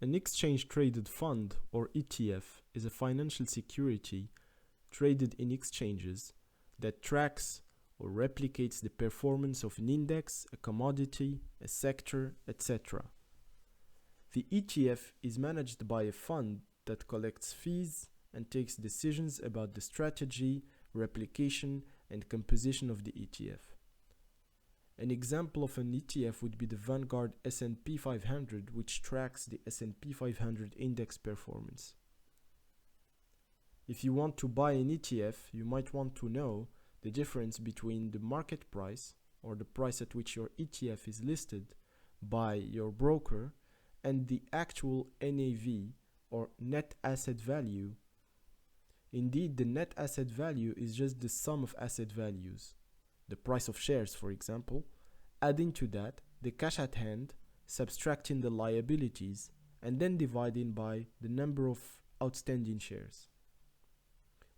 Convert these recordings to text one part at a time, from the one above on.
An exchange-traded fund, or ETF, is a financial security traded in exchanges that tracks or replicates the performance of an index, a commodity, a sector, etc. The ETF is managed by a fund that collects fees and takes decisions about the strategy, replication, and composition of the ETF. An example of an ETF would be the Vanguard S&P 500, which tracks the S&P 500 index performance. If you want to buy an ETF, you might want to know the difference between the market price, or the price at which your ETF is listed by your broker, and the actual NAV, or net asset value. Indeed, the net asset value is just the sum of asset values, the price of shares, for example, adding to that the cash at hand, subtracting the liabilities, and then dividing by the number of outstanding shares,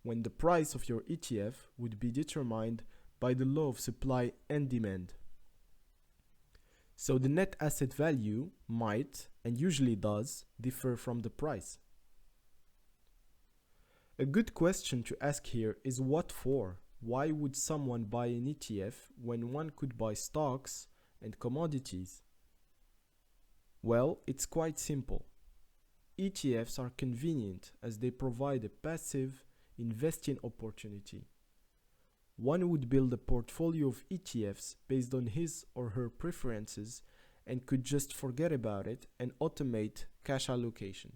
when the price of your ETF would be determined by the law of supply and demand. So the net asset value might, and usually does, differ from the price. A good question to ask here is what for? Why would someone buy an ETF when one could buy stocks and commodities? Well, it's quite simple. ETFs are convenient as they provide a passive investing opportunity. One would build a portfolio of ETFs based on his or her preferences and could just forget about it and automate cash allocation.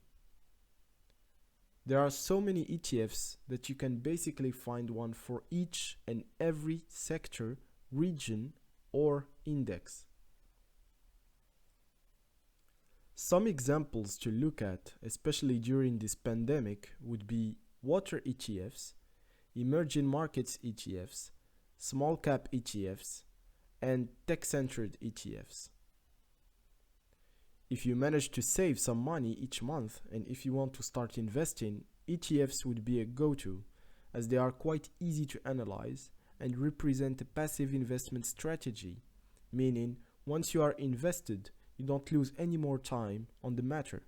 There are so many ETFs that you can basically find one for each and every sector, region, or index. Some examples to look at, especially during this pandemic, would be water ETFs, emerging markets ETFs, small cap ETFs, and tech-centered ETFs. If you manage to save some money each month and if you want to start investing, ETFs would be a go-to, as they are quite easy to analyze and represent a passive investment strategy, meaning once you are invested, you don't lose any more time on the matter.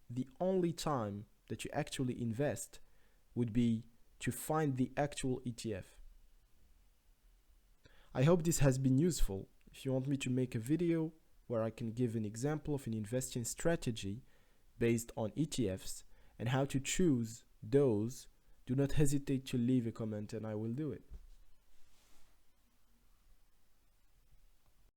The only time that you actually invest would be to find the actual ETF. I hope this has been useful. If you want me to make a video where I can give an example of an investing strategy based on ETFs and how to choose those, do not hesitate to leave a comment and I will do it.